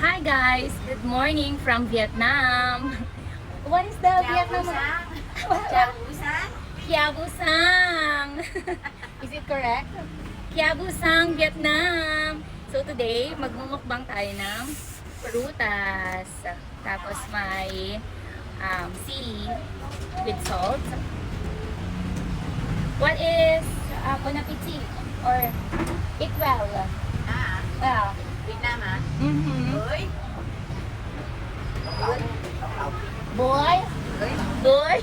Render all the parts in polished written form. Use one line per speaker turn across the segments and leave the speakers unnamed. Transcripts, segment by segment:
Hi guys! Good morning from Vietnam. What is the Vietnam? Kiabusang. Is it correct? Kiabusang, Vietnam. So today, magmumukbang tayo ng prutas. Tapos may sili with salt. What is bon appetit or eat well? Well.
Vietnam hả?
Mm-hmm.
Bưởi.
Boy.
Bưởi.
Boy.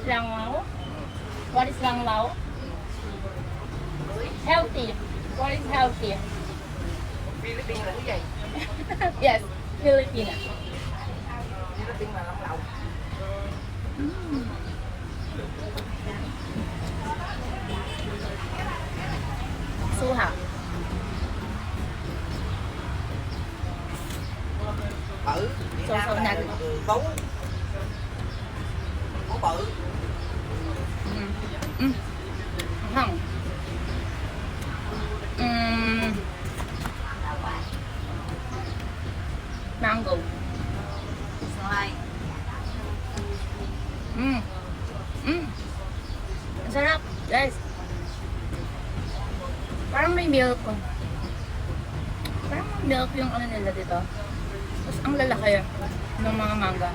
Lang lao. What is lang lao?
Bưởi.
Healthy. What is healthy?
Philippines là cái gì?
Yes, Filipina.
Philippines là long lậu.
Suha.
Bự.
Sâu sâu nè.
Bú. Bú bự.
Hồng. Mango.
Xoài.
Ang sarap, guys. Parang may milk. Parang may milk yung ano nila dito. Tapos ang lalaki ng mga manga.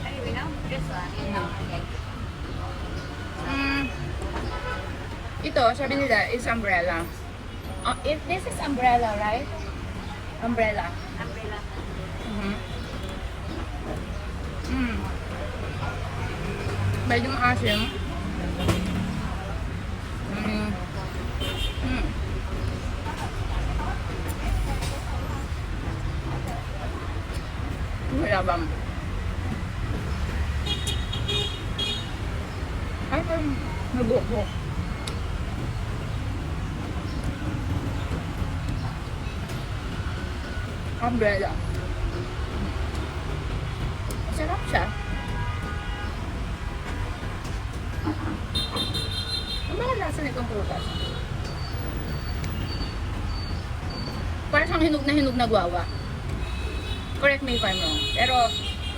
Hey, we know this one. You know, okay.
Ito, sabi nila, is umbrella. If this is umbrella, right? Umbrella.
Umbrella.
Medyo maasim. Mayabang. Ay, parang nabuhok. Umbrella. Sarap siya. Ang mga lasa nitong prutas. Parang siyang hinog na guava. Correct me if I'm wrong. Pero,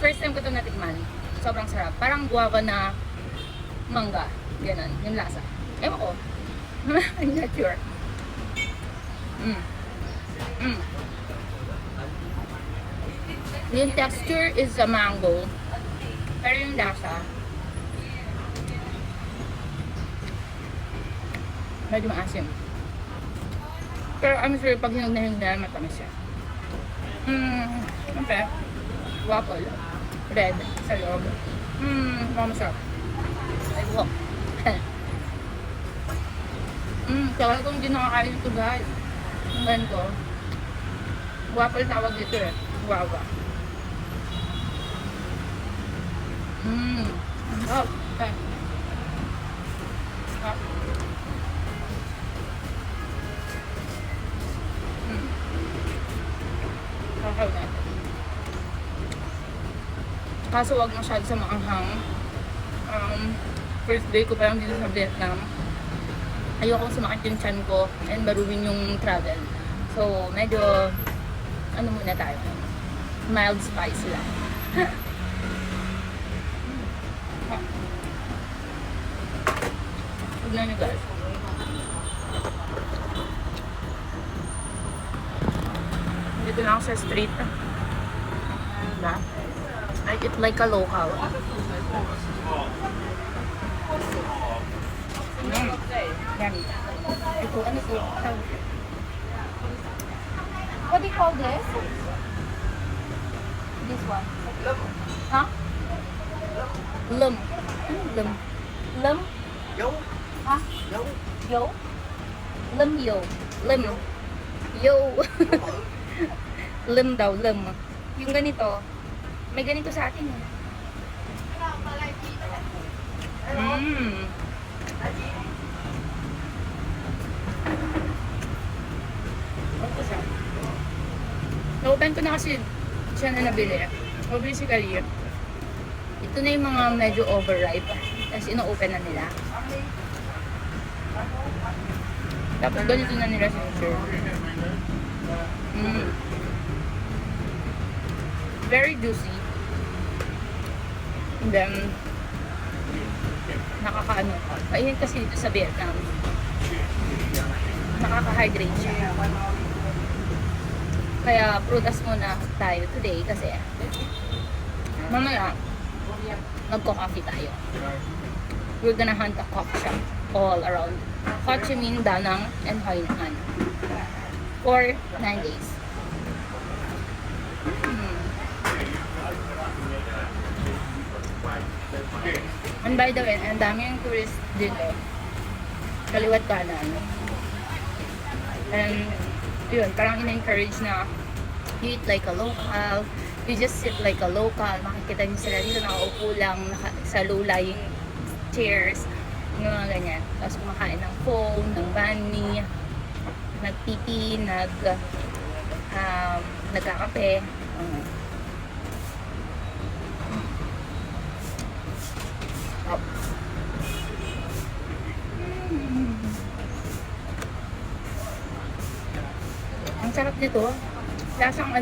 first time ko ito natikman. Sobrang sarap. Parang guava na mangga. Ganun, yung lasa. Ewan ko. I'm not sure. Yung texture is a mango. Pero yung lasa, medyo maasim. Pero I'm sure pag hinog na matamis siya. Okay. Waffle. Red sa loob. Masarap. Ay, buhok. Tagal kong hindi nakakain ito, guys. Ang ganito. Waffle tawag dito eh. Guava. Oh, okay. Oh. Kakaw natin. Kaso wag masyado sa maanghang. First day ko pa lang dito sa Vietnam. Ayoko sumakit yung tiyan ko and baruhin yung travel. So, medyo ano muna tayo. Mild spice lang. Tignan nyo guys. Dito lang ako sa street. Diba? I eat like a local. Yan. Ito, ano ito? What do you call this? This one? Huh? Lum. Lum. Lum?
Dấu.
Huh?
Dấu.
Yo? Lum yo. Lum. Yo. Lum daw, lum. Yung ganito, may ganito sa atin eh. Ano siya? Na-open ko na kasi siya na nabili. So basically, ito na yung mga medyo overripe. Tapos ino-open na nila. Tapos ganito na nila siniserve. Very juicy. And then, nakakaano. Kainin kasi dito sa Vietnam. Nakaka-hydrate siya. Kaya prutas muna tayo today kasi mamaya magko-coffee tayo. We're gonna hunt a coffee shop all around Ho Chi Minh, Da Nang, and Hoi An for 9 days. And by the way, ang daming tourists dito. Kaliwat kanan. And yun, parang in-encourage na you eat like a local, you just sit like a local. Makikita niyo sila dito nakaupo lang sa low-lying chairs, yung mga ganyan. Tapos kumakain ng pho, ng banh mi, nagpipi, nagkakape. Oh. Ang sarap nito. Lasang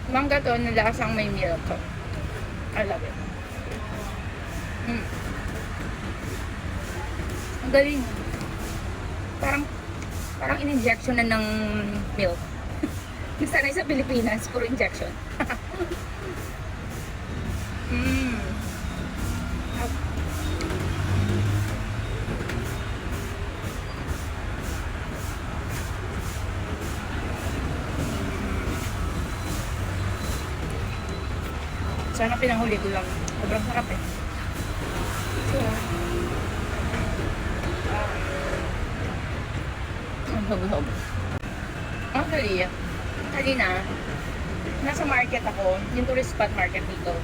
mangga to na lasang may milk. I love it. Ang galing. Parang in-injection na ng milk. Sanay sa Pilipinas, puro injection. Sana pinanghuli ko lang. Sobrang sarap eh. So, ang habo-habo. Actually, kanina, nasa market ako, yung tourist spot market dito.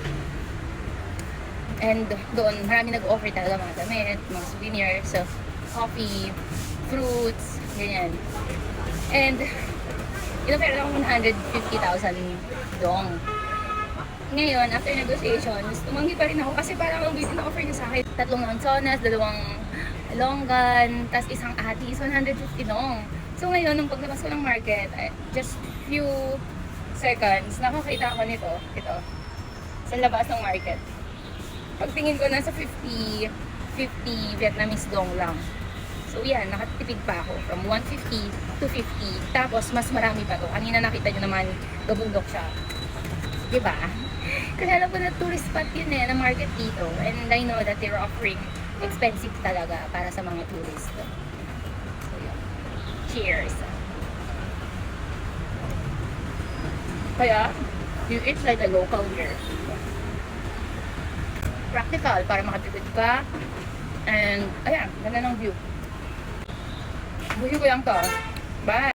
And doon, marami nag-offer talaga mga damit, mga souvenirs, so, coffee, fruits, ganyan. And, in-offer ako 150,000 dong. Ngayon, after negotiations, tumanggi pa rin ako kasi parang ang busy na offer niya sa akin. 3 lansonas, 2 longgan, tas isang atis, 150 dong. So ngayon, nung paglabas ko ng market, just few seconds, nakakita ako nito, ito, sa labas ng market. Pagtingin ko, nasa 50 Vietnamese dong lang. So yan, nakatipid pa ako from 150 to 50. Tapos mas marami pa to. Kanina nakita nyo naman, gabundok siya. Diba? Kasi alam ko na tourist spot yun na market dito. And I know that they're offering expensive talaga para sa mga tourists. So yun. Cheers! Kaya, you eat like a local here. Practical para makatipid ka. And, ayan, ganda ng view. Buhin ko lang to. Bye!